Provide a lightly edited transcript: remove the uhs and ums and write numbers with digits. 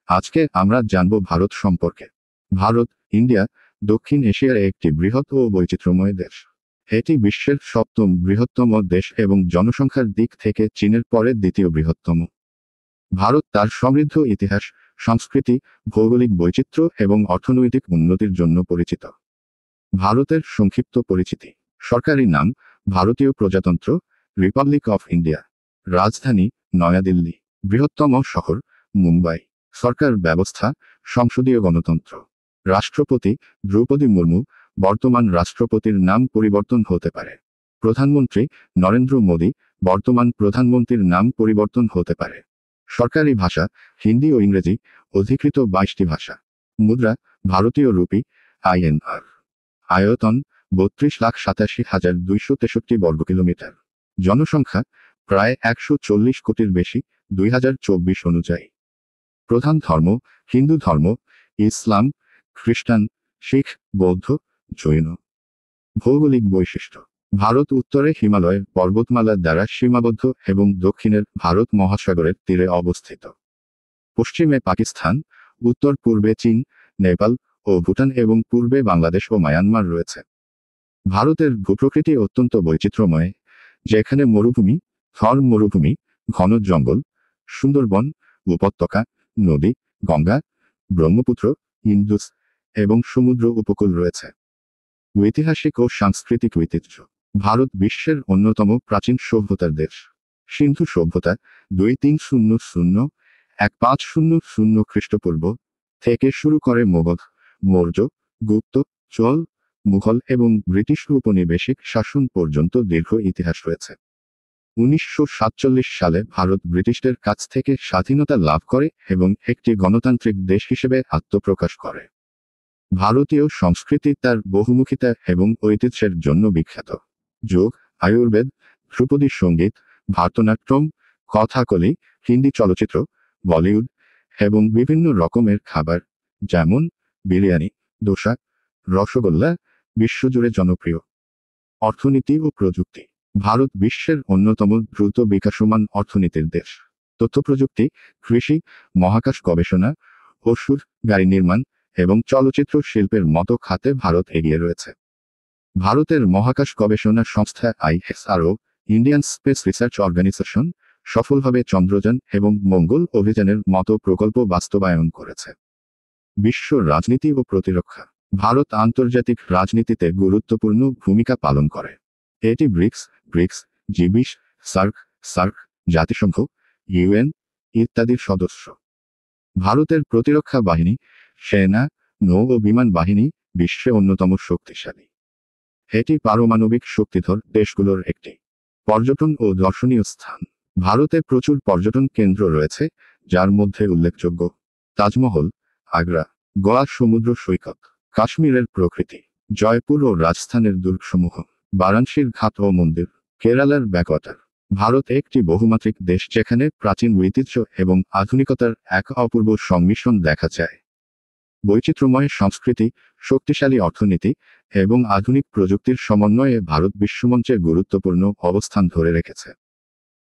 আজকে আমরা জানব ভারত সম্পর্কে। ভারত, ইন্ডিয়া, দক্ষিণ এশিয়ার একটি বৃহৎ ও বৈচিত্র্যময় দেশ। এটি বিশ্বের সপ্তম বৃহত্তম দেশ এবং জনসংখ্যার দিক থেকে চীনের পরে দ্বিতীয় বৃহত্তম। ভারত তার সমৃদ্ধ ইতিহাস, সংস্কৃতি, ভৌগোলিক বৈচিত্র্য এবং অর্থনৈতিক উন্নতির জন্য পরিচিত। ভারতের সংক্ষিপ্ত পরিচিতি। সরকারি নাম ভারতীয় প্রজাতন্ত্র, রিপাবলিক অফ ইন্ডিয়া। রাজধানী নয়াদিল্লি। বৃহত্তম শহর মুম্বাই। সরকার ব্যবস্থা সংসদীয় গণতন্ত্র। রাষ্ট্রপতি দ্রৌপদী মুর্মু। বর্তমান রাষ্ট্রপতির নাম পরিবর্তন হতে পারে। প্রধানমন্ত্রী নরেন্দ্র মোদী। বর্তমান প্রধানমন্ত্রীর নাম পরিবর্তন হতে পারে। সরকারি ভাষা হিন্দি ও ইংরেজি। অধিকৃত 22টি ভাষা। মুদ্রা ভারতীয় রুপি, INR। আয়তন 32,87,263 বর্গ কিলোমিটার। জনসংখ্যা প্রায় 140 কোটির বেশি 2024 অনুযায়ী। প্রধান ধর্ম হিন্দু ধর্ম, ইসলাম, খ্রিস্টান, শিখ, বৌদ্ধ, জৈন। ভৌগোলিক বৈশিষ্ট্য। ভারত উত্তরে হিমালয় পর্বতমালা দ্বারা সীমাবদ্ধ এবং দক্ষিণের ভারত মহাসাগরের তীরে অবস্থিত। পশ্চিমে পাকিস্তান, উত্তর পূর্বে চীন, নেপাল ও ভুটান এবং পূর্বে বাংলাদেশ ও মায়ানমার রয়েছে। ভারতের ভূপ্রকৃতি অত্যন্ত বৈচিত্র্যময়, যেখানে মরুভূমি, থর মরুভূমি, ঘন জঙ্গল, সুন্দরবন, উপত্যকা, নদী, গঙ্গা, ব্রহ্মপুত্র, ইন্দুস এবং সমুদ্র উপকূল রয়েছে। ঐতিহাসিক ও সাংস্কৃতিক ঐতিহ্য। ভারত বিশ্বের অন্যতম প্রাচীন সভ্যতার দেশ। সিন্ধু সভ্যতা 2300-1500 খ্রিস্টপূর্ব থেকে শুরু করে মোগল, মৌর্য, গুপ্ত, চোল, মুঘল এবং ব্রিটিশ উপনিবেশিক শাসন পর্যন্ত দীর্ঘ ইতিহাস রয়েছে। 1947 সালে ভারত ব্রিটিশদের কাছ থেকে স্বাধীনতা লাভ করে এবং একটি গণতান্ত্রিক দেশ হিসেবে আত্মপ্রকাশ করে। ভারতীয় সংস্কৃতি তার বহুমুখিতা এবং ঐতিহ্যের জন্য বিখ্যাত। যোগ, আয়ুর্বেদ, ধ্রুপদী সঙ্গীত, ভারতনাট্যম, কথাকলি, হিন্দি চলচ্চিত্র, বলিউড এবং বিভিন্ন রকমের খাবার যেমন বিরিয়ানি, দোসা, রসগোল্লা বিশ্বজুড়ে জনপ্রিয়। অর্থনীতি ও প্রযুক্তি। ভারত বিশ্বের অন্যতম দ্রুত বিকাশমান অর্থনীতির দেশ। তথ্যপ্রযুক্তি, কৃষি, মহাকাশ গবেষণা, ওষুধ, গাড়ি নির্মাণ এবং চলচ্চিত্র শিল্পের মতো খাতে ভারত এগিয়ে রয়েছে। ভারতের মহাকাশ গবেষণা সংস্থা ISRO, Indian space research organisation, সফলভাবে চন্দ্রযান এবং মঙ্গল অভিযানের মতো প্রকল্প বাস্তবায়ন করেছে। বিশ্ব রাজনীতি ও প্রতিরক্ষা। ভারত আন্তর্জাতিক রাজনীতিতে গুরুত্বপূর্ণ ভূমিকা পালন করে। এটি ব্রিক্স, G20, সার্ক, জাতিসংঘ, UN ইত্যাদির সদস্য। ভারতের প্রতিরক্ষা বাহিনী, সেনা, নৌ ও বিমান বাহিনী বিশ্বে অন্যতম শক্তিশালী। এটি পারমাণবিক শক্তিধর দেশগুলোর একটি। পর্যটন ও দর্শনীয় স্থান। ভারতে প্রচুর পর্যটন কেন্দ্র রয়েছে, যার মধ্যে উল্লেখযোগ্য তাজমহল, আগ্রা, গোয়া সমুদ্র সৈকত, কাশ্মীরের প্রকৃতি, জয়পুর ও রাজস্থানের দুর্গসমূহ, বারাণসীর ঘাট ও মন্দির, কেরালার ব্যাকওয়াটার। ভারত একটি বহুমাত্রিক দেশ যেখানে প্রাচীন ঐতিহ্য এবং আধুনিকতার এক অপূর্ব সংমিশ্রণ দেখা যায়। বৈচিত্র্যময় সংস্কৃতি, শক্তিশালী অর্থনীতি এবং আধুনিক প্রযুক্তির সমন্বয়ে ভারত বিশ্বমঞ্চে গুরুত্বপূর্ণ অবস্থান ধরে রেখেছে।